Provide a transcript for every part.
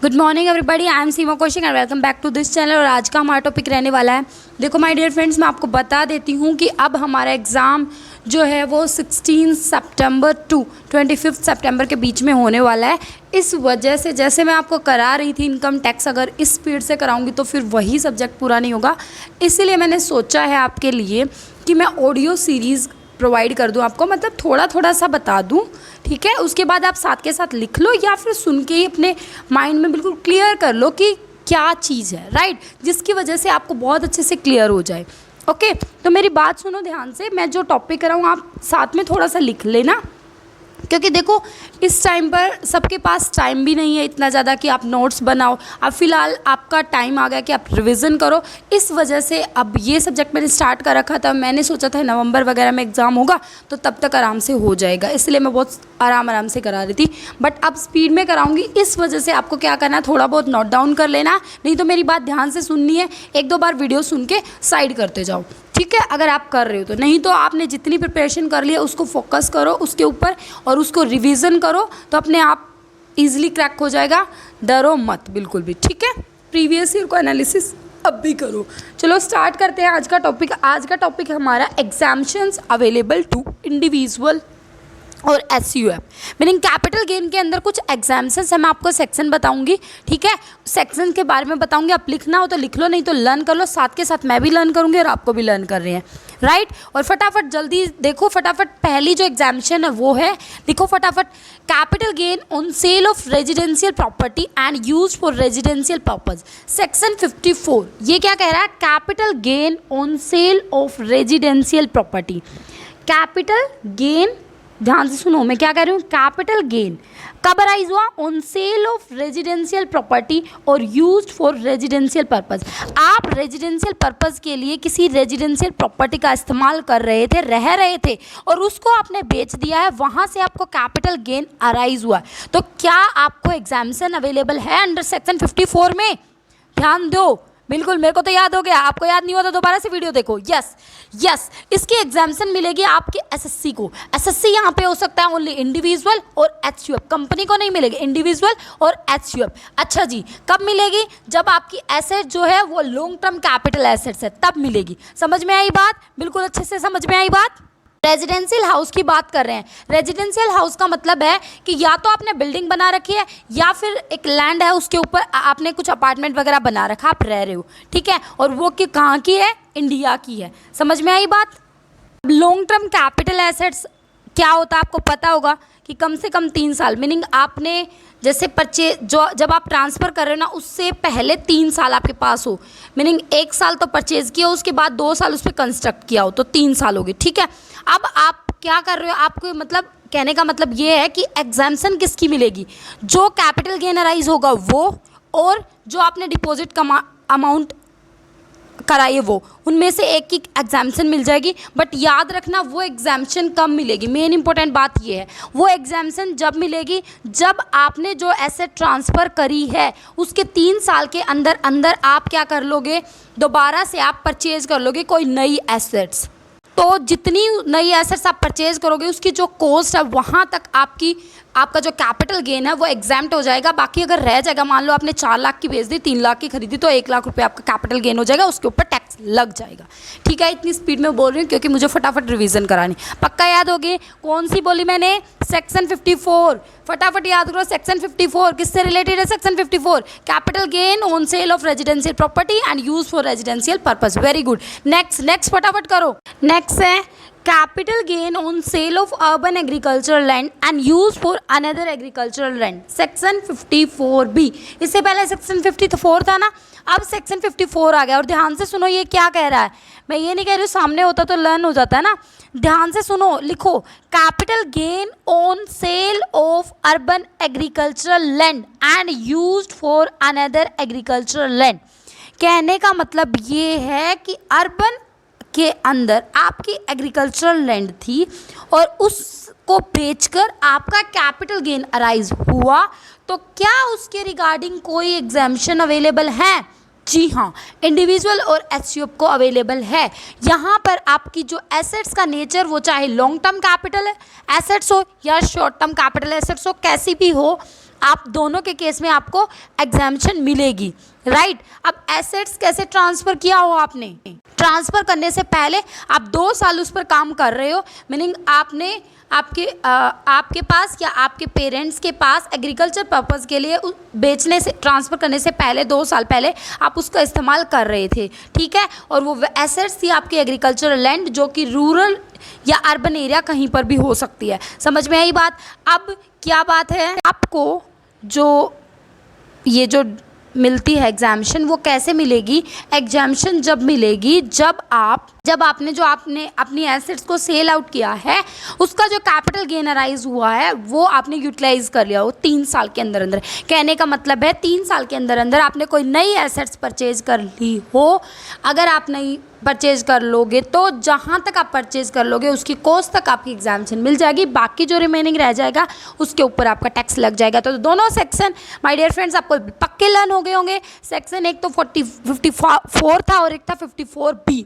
Good morning everybody, I am Seema Kaushik and welcome back to this channel. और आज का हमारा टॉपिक रहने वाला है, देखो माय डियर फ्रेंड्स, मैं आपको बता देती हूँ कि अब हमारा एग्ज़ाम जो है वो 16 सितंबर टू 25 सितंबर के बीच में होने वाला है। इस वजह से जैसे मैं आपको करा रही थी इनकम टैक्स, अगर इस स्पीड से कराऊंगी तो फिर वही सब्जेक्ट पूरा नहीं होगा। इसीलिए मैंने सोचा है आपके लिए कि मैं ऑडियो सीरीज़ प्रोवाइड कर दूं आपको, मतलब थोड़ा थोड़ा सा बता दूं, ठीक है। उसके बाद आप साथ के साथ लिख लो या फिर सुन के ही अपने माइंड में बिल्कुल क्लियर कर लो कि क्या चीज़ है, राइट, जिसकी वजह से आपको बहुत अच्छे से क्लियर हो जाए। ओके, तो मेरी बात सुनो ध्यान से। मैं जो टॉपिक कराऊँ आप साथ में थोड़ा सा लिख लेना, क्योंकि देखो इस टाइम पर सबके पास टाइम भी नहीं है इतना ज़्यादा कि आप नोट्स बनाओ। अब फ़िलहाल आपका टाइम आ गया कि आप रिवीजन करो। इस वजह से अब ये सब्जेक्ट मैंने स्टार्ट कर रखा था। मैंने सोचा था नवंबर वगैरह में एग्ज़ाम होगा तो तब तक आराम से हो जाएगा, इसलिए मैं बहुत आराम से करा रही थी। बट अब स्पीड में कराऊंगी, इस वजह से आपको क्या करना है, थोड़ा बहुत नोट डाउन कर लेना, नहीं तो मेरी बात ध्यान से सुननी है। एक दो बार वीडियो सुन के साइड करते जाओ, ठीक है, अगर आप कर रहे हो तो। नहीं तो आपने जितनी प्रिपरेशन कर ली है उसको फोकस करो उसके ऊपर और उसको रिवीजन करो, तो अपने आप इजीली क्रैक हो जाएगा। डरो मत बिल्कुल भी, ठीक है। प्रीवियस ईयर को एनालिसिस अब भी करो। चलो स्टार्ट करते हैं आज का टॉपिक। आज का टॉपिक हमारा एग्जाम्पशंस अवेलेबल टू इंडिविजुअल और एसयूएफ, मीनिंग कैपिटल गेन के अंदर कुछ एग्जाम्पशंस है। मैं आपको सेक्शन बताऊंगी, ठीक है, सेक्शन के बारे में बताऊंगी। आप लिखना हो तो लिख लो, नहीं तो लर्न कर लो। साथ के साथ मैं भी लर्न करूंगी और आपको भी लर्न कर रहे हैं, राइट। और फटाफट जल्दी देखो, फटाफट पहली जो एग्जाम्पशन है वो है, लिखो फटाफट, capital gain on sale of residential property and use for residential purpose. Section 54 ये क्या कह रहा है, capital gain on sale of residential property. Capital gain, ध्यान से सुनो मैं क्या कह रही हूँ, कैपिटल गेन कब अराइज हुआ, on sale of residential property और यूज्ड फॉर रेजिडेंशियल पर्पस। आप रेजिडेंशियल पर्पस के लिए किसी रेजिडेंशियल प्रॉपर्टी का इस्तेमाल कर रहे थे, रह रहे थे, और उसको आपने बेच दिया है, वहाँ से आपको कैपिटल गेन अराइज हुआ। तो क्या आपको एग्जाम्पशन अवेलेबल है अंडर सेक्शन 54 में? ध्यान दो, बिल्कुल, मेरे को तो याद हो गया, आपको याद नहीं हुआ तो दोबारा से वीडियो देखो। यस, इसकी एग्जाम्पशन मिलेगी आपके एसएससी को। एसएससी यहाँ पे हो सकता है ओनली इंडिविजुअल और एचयूएफ, कंपनी को नहीं मिलेगी, इंडिविजुअल और एचयूएफ। अच्छा जी, कब मिलेगी? जब आपकी एसेट जो है वो लॉन्ग टर्म कैपिटल एसेट्स है, तब मिलेगी। समझ में आई बात? बिल्कुल अच्छे से समझ में आई बात। रेजिडेंशियल हाउस की बात कर रहे हैं। रेजिडेंशियल हाउस का मतलब है कि या तो आपने बिल्डिंग बना रखी है या फिर एक लैंड है, उसके ऊपर आपने कुछ अपार्टमेंट वगैरह बना रखा, आप रह रहे हो, ठीक है, और वो कि कहाँ की है, इंडिया की है। समझ में आई बात? लॉन्ग टर्म कैपिटल एसेट्स क्या होता है आपको पता होगा कि कम से कम 3 साल, मीनिंग आपने जैसे परचेज जो जब आप ट्रांसफ़र कर रहे हो ना, उससे पहले 3 साल आपके पास हो, मीनिंग 1 साल तो परचेज किया, उसके बाद 2 साल उस पर कंस्ट्रक्ट किया हो, तो 3 साल हो गए, ठीक है। अब आप क्या कर रहे हो, आपको मतलब कहने का मतलब ये है कि एग्जाम्पशन किसकी मिलेगी, जो कैपिटल गेन अराइज होगा वो, और जो आपने डिपॉजिट का अमाउंट कराइए वो, उनमें से एक की एग्जाम्पशन मिल जाएगी। बट याद रखना वो एग्जाम्पशन कब मिलेगी, मेन इंपॉर्टेंट बात ये है, वो एग्जाम्पशन जब मिलेगी जब आपने जो एसेट ट्रांसफ़र करी है उसके 3 साल के अंदर अंदर आप क्या कर लोगे, दोबारा से आप परचेज कर लोगे कोई नई एसेट्स। तो जितनी नई एसेट्स आप परचेज करोगे उसकी जो कॉस्ट है वहाँ तक आपका जो कैपिटल गेन है वो एग्जाम्प्ट हो जाएगा। बाकी अगर रह जाएगा, मान लो आपने 4 लाख की बेच दी, 3 लाख की खरीदी, तो 1 लाख रुपए आपका कैपिटल गेन हो जाएगा, उसके ऊपर टैक्स लग जाएगा, ठीक है। इतनी स्पीड में बोल रही हूँ क्योंकि मुझे फटाफट रिवीजन करानी। पक्का याद होगी कौन सी बोली मैंने, सेक्शन 54, फटाफट याद करो। सेक्शन 54 किससे रिलेटेड है? Section 54 capital gain on sale of residential property and use for residential purpose. Very good. Next फटाफट करो। नेक्स्ट है capital gain on sale of urban agricultural land and use for another agricultural land, section 54B। इससे पहले section 54 था ना, अब section 54 आ गया। और ध्यान से सुनो ये क्या कह रहा है, मैं ये नहीं कह रही हूँ सामने होता तो लर्न हो जाता है ना, ध्यान से सुनो, लिखो capital gain on sale of urban agricultural land and used for another agricultural land. कहने का मतलब ये है कि अर्बन के अंदर आपकी एग्रीकल्चरल लैंड थी और उसको बेचकर आपका कैपिटल गेन अराइज हुआ, तो क्या उसके रिगार्डिंग कोई एग्जाम्पशन अवेलेबल है? जी हाँ, इंडिविजुअल और एचयूएफ को अवेलेबल है। यहाँ पर आपकी जो एसेट्स का नेचर वो चाहे लॉन्ग टर्म कैपिटल एसेट्स हो या शॉर्ट टर्म कैपिटल एसेट्स हो, कैसी भी हो, आप दोनों के केस में आपको एग्जाम्पशन मिलेगी, राइट। अब एसेट्स कैसे ट्रांसफ़र किया हो आपने, ट्रांसफ़र करने से पहले आप 2 साल उस पर काम कर रहे हो, मीनिंग आपने आपके पास या आपके पेरेंट्स के पास एग्रीकल्चर पर्पज़ के लिए बेचने से, ट्रांसफ़र करने से पहले 2 साल पहले आप उसका इस्तेमाल कर रहे थे, ठीक है। और वो एसेट्स थी आपकी एग्रीकल्चरल लैंड, जो कि रूरल या अर्बन एरिया कहीं पर भी हो सकती है। समझ में आई बात। अब क्या बात है, आपको जो ये जो मिलती है एग्जाम्पशन, वो कैसे मिलेगी। एग्जाम्पशन जब मिलेगी जब आपने अपनी एसेट्स को सेल आउट किया है, उसका जो कैपिटल गेन अराइज हुआ है वो आपने यूटिलाइज कर लिया हो 3 साल के अंदर अंदर। कहने का मतलब है 3 साल के अंदर अंदर आपने कोई नई एसेट्स परचेज कर ली हो। अगर आप नई परचेज कर लोगे तो जहाँ तक आप परचेज कर लोगे उसकी कॉस्ट तक आपकी एग्जाम्पशन मिल जाएगी, बाकी जो रिमेनिंग रह जाएगा उसके ऊपर आपका टैक्स लग जाएगा। तो दोनों सेक्शन माय डियर फ्रेंड्स आपको पक्के लर्न हो गए होंगे। सेक्शन एक तो 54 था और एक था 54B।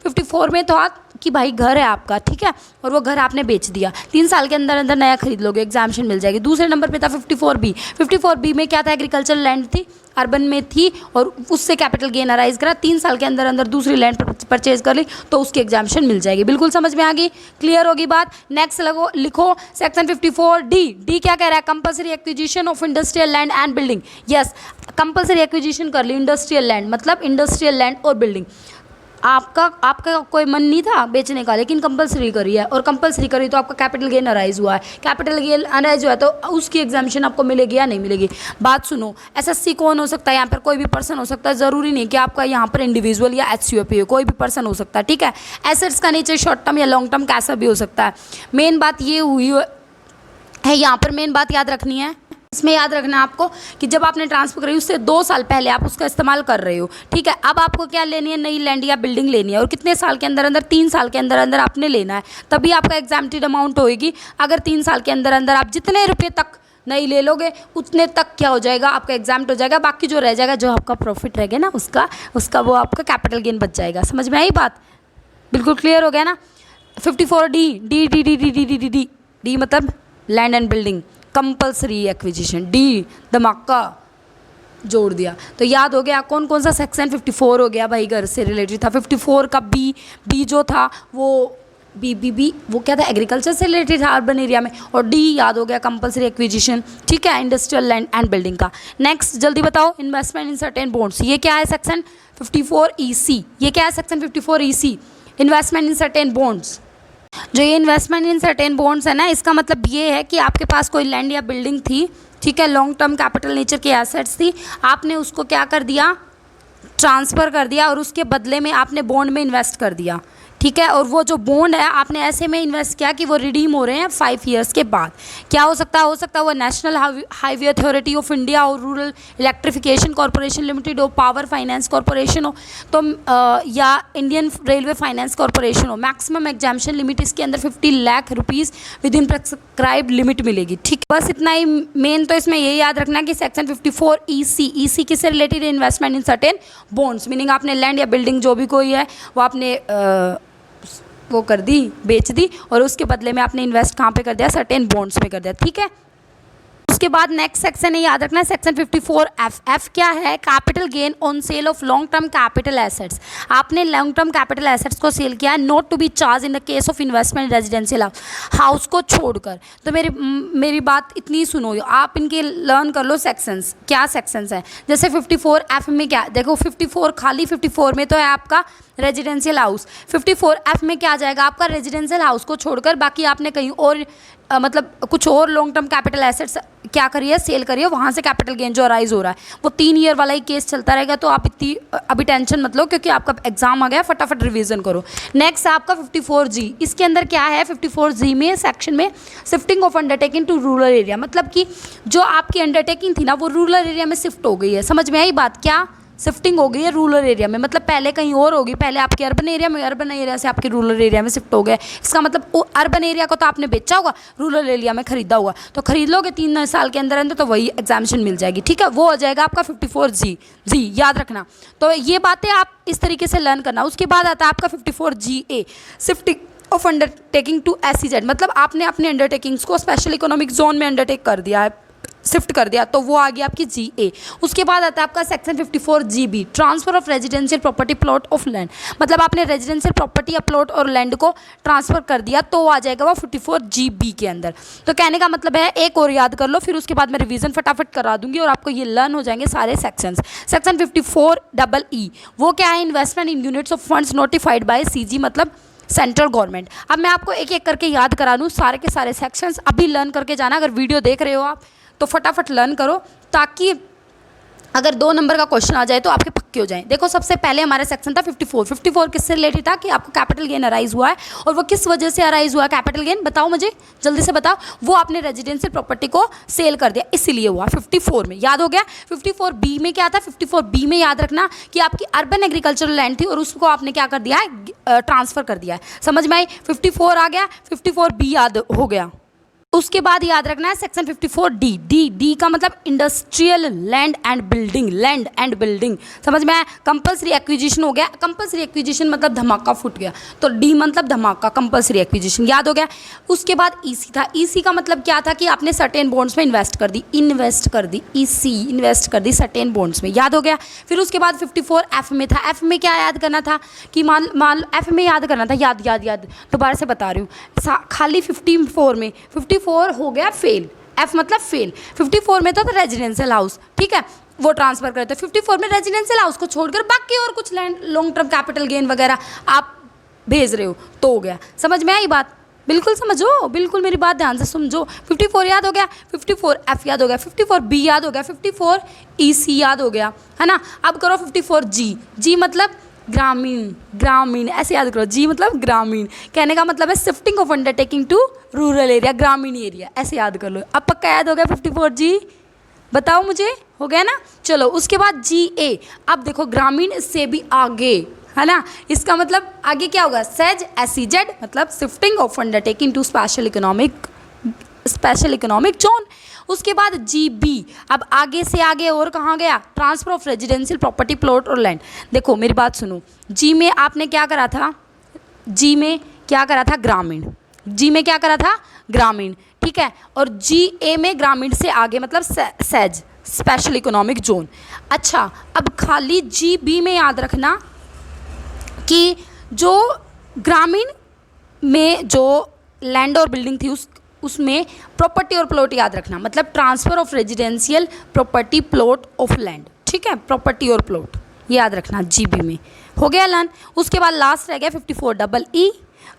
54 में था कि भाई घर है आपका, ठीक है, और वो घर आपने बेच दिया, 3 साल के अंदर अंदर नया खरीद लोगे, एग्जाम्पशन मिल जाएगी। दूसरे नंबर पे था 54B। 54B में क्या था, एग्रीकल्चर लैंड थी, अर्बन में थी और उससे कैपिटल गेन अराइज करा, 3 साल के अंदर अंदर दूसरी लैंड परचेज कर ली तो उसकी एग्जाम्पशन मिल जाएगी। बिल्कुल समझ में आ गई, क्लियर होगी बात। नेक्स्ट लिखो सेक्शन 54D क्या कह रहा है, compulsory acquisition of industrial land and building. Yes, compulsory acquisition कर ली इंडस्ट्रियल लैंड, मतलब इंडस्ट्रियल लैंड और बिल्डिंग। आपका कोई मन नहीं था बेचने का, लेकिन कंपलसरी करी है, और कंपलसरी करी तो आपका कैपिटल गेन अराइज हुआ है। कैपिटल गेन अराइज हुआ है तो उसकी एग्जाम्पशन आपको मिलेगी या नहीं मिलेगी। बात सुनो, एसएससी कौन हो सकता है, यहाँ पर कोई भी पर्सन हो सकता है, ज़रूरी नहीं कि आपका यहाँ पर इंडिविजुअल या एचयूएपी हो, कोई भी पर्सन हो सकता है, ठीक है। एसेट्स का नेचर शॉर्ट टर्म या लॉन्ग टर्म कैसा भी हो सकता है। मेन बात ये हुई है, यहाँ पर मेन बात याद रखनी है, इसमें याद रखना है आपको कि जब आपने ट्रांसफर करी उससे 2 साल पहले आप उसका इस्तेमाल कर रहे हो, ठीक है। अब आपको क्या लेनी है, नई लैंड या बिल्डिंग लेनी है, और कितने साल के अंदर अंदर, 3 साल के अंदर अंदर आपने लेना है, तभी आपका एग्जाम्प्टेड अमाउंट होएगी। अगर 3 साल के अंदर अंदर आप जितने रुपये तक नहीं ले लोगे उतने तक क्या हो जाएगा, आपका एग्जाम्प्ट हो जाएगा। बाकी जो रह जाएगा, जो आपका प्रॉफिट रहेगा ना, उसका वो आपका कैपिटल गेन बच जाएगा। समझ में आई बात, बिल्कुल क्लियर हो गया ना। 54D डी मतलब land and building, compulsory acquisition, D धमाका जोड़ दिया तो याद हो गया। कौन कौन सा सेक्शन 54 हो गया भाई, घर से रिलेटेड था। 54 का बी जो था वो बी वो क्या था, एग्रीकल्चर से रिलेटेड था अर्बन एरिया में, और डी याद हो गया कंपल्सरी एक्विजिशन, ठीक है, इंडस्ट्रियल लैंड एंड बिल्डिंग का। नेक्स्ट जल्दी बताओ, इन्वेस्टमेंट इन सर्टेन बॉन्ड्स, ये क्या है सेक्शन 54EC। ये क्या है section 54EC, investment in certain bonds. जो ये इन्वेस्टमेंट इन सर्टेन बॉन्ड्स है ना, इसका मतलब ये है कि आपके पास कोई लैंड या बिल्डिंग थी, ठीक है, लॉन्ग टर्म कैपिटल नेचर की एसेट्स थी, आपने उसको क्या कर दिया, ट्रांसफ़र कर दिया, और उसके बदले में आपने बॉन्ड में इन्वेस्ट कर दिया, ठीक है। और वो जो बॉन्ड है आपने ऐसे में इन्वेस्ट किया कि वो रिडीम हो रहे हैं 5 ईयर्स के बाद। क्या हो सकता है वो national highway authority of India और रूरल इलेक्ट्रिफिकेशन कॉरपोरेशन लिमिटेड हो, पावर फाइनेंस कॉरपोरेशन हो, तो या इंडियन रेलवे फाइनेंस कॉरपोरेशन हो। मैक्सिमम एग्जाम्पशन लिमिट इसके अंदर 50 lakh rupees with in prescribed limit मिलेगी, ठीक। बस इतना ही मेन तो इसमें यही याद रखना है कि सेक्शन 54EC किससे related, investment in certain bonds, meaning आपने लैंड या बिल्डिंग जो भी कोई है वो आपने वो कर दी, बेच दी, और उसके बदले में आपने इन्वेस्ट कहाँ पे कर दिया, सर्टेन बॉन्ड्स में कर दिया, ठीक है। उसके बाद नेक्स्ट सेक्शन है, याद रखना है, सेक्शन 54F क्या है, capital gain on sale of long term capital assets. आपने लॉन्ग टर्म कैपिटल एसेट्स को सेल किया है, not to be charge in the case of investment residential house को छोड़कर। तो मेरी बात इतनी सुनो, आप इनके लर्न कर लो सेक्शंस, क्या सेक्शंस हैं। जैसे 54F में क्या देखो, 54 खाली 54 में तो है आपका रेजिडेंशियल हाउस, 54F में क्या आ जाएगा आपका, रेजिडेंशियल हाउस को छोड़कर बाकी आपने कहीं और मतलब कुछ और लॉन्ग टर्म कैपिटल एसेट्स क्या करिए, सेल करिए, वहाँ से कैपिटल गेन जो अराइज हो रहा है वो 3 ईयर वाला ही केस चलता रहेगा। तो आप इतनी अभी टेंशन मत लो, क्योंकि आपका एग्जाम आ गया, फटाफट रिवीजन करो। नेक्स्ट आपका 54G, इसके अंदर क्या है, 54G में सेक्शन में shifting of undertaking to rural area, मतलब कि जो आपकी अंडरटेकिंग थी ना वो रूरल एरिया में शिफ्ट हो गई है। समझ में आई बात, क्या शिफ्टिंग हो गई है रूरल एरिया में, मतलब पहले कहीं और होगी, पहले आपके अर्बन एरिया में, अर्बन एरिया से आपके रूरल एरिया में शिफ्ट हो गए। इसका मतलब अर्बन एरिया को तो आपने बेचा होगा, रूरल एरिया में खरीदा होगा, तो खरीद लोगे 3 साल के अंदर अंदर तो वही एग्जाम्पशन मिल जाएगी, ठीक है। वो हो जाएगा आपका 54G, याद रखना। तो ये बातें आप इस तरीके से लर्न करना। उसके बाद आता है आपका 54GA, shifting of undertaking to SEZ, मतलब आपने अपने अंडरटेकिंग्स को स्पेशल इकोनॉमिक जोन में अंडरटेक कर दिया है, शिफ्ट कर दिया, तो वो आ गया आपकी GA। उसके बाद आता है आपका section 54 GB, transfer of residential property plot of land, मतलब आपने रेजिडेंशियल प्रॉपर्टी या प्लॉट और लैंड को ट्रांसफ़र कर दिया तो आ जाएगा वो 54 GB के अंदर। तो कहने का मतलब है, एक और याद कर लो, फिर उसके बाद मैं रिवीजन फटाफट करा दूंगी और आपको ये लर्न हो जाएंगे सारे सेक्शंस। सेक्शन 54EE वो क्या है, investment in units of funds notified by CG, मतलब सेंट्रल गवर्नमेंट। अब मैं आपको एक एक करके याद करा दूँ सारे के सारे सेक्शंस, अभी लर्न करके जाना। अगर वीडियो देख रहे हो आप तो फटाफट लर्न करो, ताकि अगर 2 नंबर का क्वेश्चन आ जाए तो आपके पक्के हो जाएं। देखो सबसे पहले हमारा सेक्शन था 54 किससे रिलेटेड था, कि आपको कैपिटल गेन अराइज हुआ है, और वो किस वजह से अराइज हुआ है कैपिटल गेन, बताओ मुझे जल्दी से बताओ। वो आपने रेजिडेंशियल प्रॉपर्टी को सेल कर दिया, इसीलिए हुआ 54 में, याद हो गया। 54B में क्या था, 54B में याद रखना कि आपकी अर्बन एग्रीकल्चरल लैंड थी और उसको आपने क्या कर दिया है, ट्रांसफ़र कर दिया है। समझ में आई, 54 आ गया, 54B याद हो गया। उसके बाद याद रखना है सेक्शन 54D, डी का मतलब इंडस्ट्रियल लैंड एंड बिल्डिंग, समझ में आया। कंपलसरी एक्विजिशन हो गया, कंपलसरी एक्विजिशन मतलब धमाका फूट गया, तो डी मतलब धमाका, कंपलसरी एक्विजिशन, याद हो गया। उसके बाद EC था, EC का मतलब क्या था कि आपने सर्टेन बॉन्ड्स में इन्वेस्ट कर दी EC इन्वेस्ट कर दी सर्टेन बॉन्ड्स में, याद हो गया। फिर उसके बाद 54F में था, F में क्या याद करना था कि मान F में याद करना था, याद दोबारा से बता रही हूँ, खाली 54 में 54 हो गया फेल, F मतलब फेल। 54 में तो रेजिडेंशियल हाउस, ठीक है, वो ट्रांसफ़र करते हैं। 54 में रेजिडेंशियल हाउस को छोड़कर बाकी और कुछ land, long term capital gain वगैरह आप भेज रहे हो तो हो गया। समझ में आई बात, बिल्कुल समझो, बिल्कुल मेरी बात ध्यान से समझो। 54 याद हो गया, 54F याद हो गया, 54B याद हो गया, 54EC याद हो गया, है ना। अब करो 54G मतलब ग्रामीण ऐसे याद करो, G मतलब ग्रामीण, कहने का मतलब है shifting of undertaking to rural area, ग्रामीण एरिया, ऐसे याद कर लो। अब पक्का याद हो गया 54G, बताओ मुझे, हो गया ना। चलो उसके बाद GA, अब देखो ग्रामीण से भी आगे, है ना, इसका मतलब आगे क्या होगा, SEZ मतलब shifting of undertaking to special economic zone. उसके बाद GB, अब आगे से आगे और कहाँ गया, transfer of residential property plot और लैंड। देखो मेरी बात सुनो, G में आपने क्या करा था, G में क्या करा था, ग्रामीण, ठीक है, और GA में ग्रामीण से आगे मतलब SEZ स्पेशल इकोनॉमिक जोन। अच्छा, अब खाली GB में याद रखना कि जो ग्रामीण में जो लैंड और बिल्डिंग थी उसमें प्रॉपर्टी और प्लॉट याद रखना, मतलब transfer of residential property plot of land, ठीक है, प्रॉपर्टी और प्लॉट याद रखना GB में, हो गया लर्न। उसके बाद लास्ट रह गया 54EE,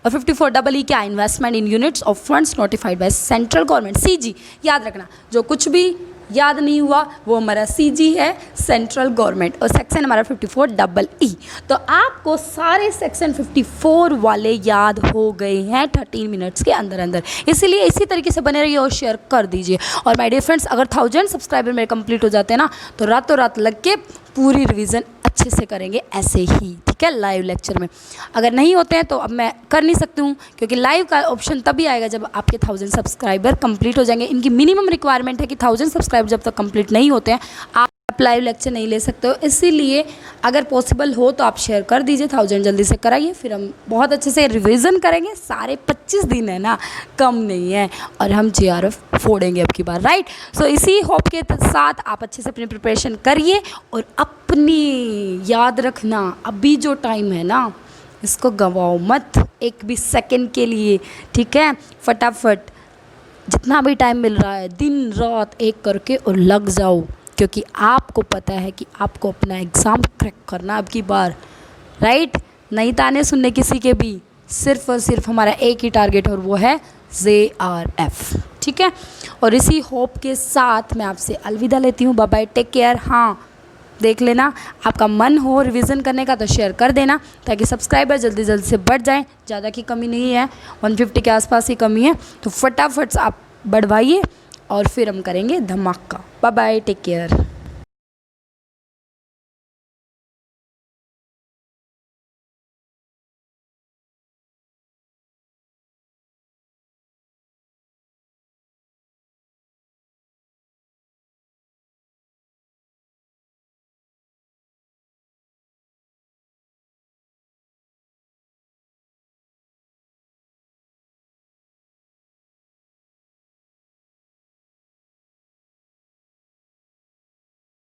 और 54EE क्या, investment in units of funds notified by central government, CG याद रखना। जो कुछ भी याद नहीं हुआ वो हमारा CG है, सेंट्रल गवर्नमेंट, और सेक्शन हमारा 54EE। तो आपको सारे सेक्शन 54 वाले याद हो गए हैं 13 मिनट्स के अंदर, इसीलिए इसी तरीके से बने रहिए और शेयर कर दीजिए। और माय डियर फ्रेंड्स, अगर 1000 सब्सक्राइबर मेरे कंप्लीट हो जाते हैं ना, तो रातों रात लग के पूरी रिवीजन अच्छे से करेंगे ऐसे ही, ठीक है, लाइव लेक्चर में। अगर नहीं होते हैं तो अब मैं कर नहीं सकती हूँ, क्योंकि लाइव का ऑप्शन तभी आएगा जब आपके 1000 सब्सक्राइबर कंप्लीट हो जाएंगे। इनकी मिनिमम रिक्वायरमेंट है कि 1000 सब्सक्राइबर जब तक कंप्लीट नहीं होते हैं आप लाइव लेक्चर नहीं ले सकते हो। इसीलिए अगर पॉसिबल हो तो आप शेयर कर दीजिए, 1000 जल्दी से कराइए, फिर हम बहुत अच्छे से रिवीजन करेंगे। सारे 25 दिन है ना, कम नहीं है, और हम JRF फोड़ेंगे अब की बार, राइट। सो इसी होप के साथ आप अच्छे से अपनी प्रिपरेशन करिए, और अपनी याद रखना अभी जो टाइम है ना, इसको गंवाओ मत एक भी सेकंड के लिए, ठीक है। फटाफट जितना भी टाइम मिल रहा है दिन रात एक करके और लग जाओ, क्योंकि आपको पता है कि आपको अपना एग्ज़ाम क्रैक करना अब की बार, राइट। नहीं ताने सुनने किसी के भी, सिर्फ और सिर्फ हमारा एक ही टारगेट, और वो है JRF, ठीक है। और इसी होप के साथ मैं आपसे अलविदा लेती हूँ, बाय बाय, टेक केयर। हाँ, देख लेना, आपका मन हो रिवीजन करने का तो शेयर कर देना, ताकि सब्सक्राइबर जल्दी जल्दी से बढ़ जाएं। ज़्यादा की कमी नहीं है, 150 के आसपास ही कमी है, तो फटाफट आप बढ़वाइए और फिर हम करेंगे धमाका। Bye bye, take care.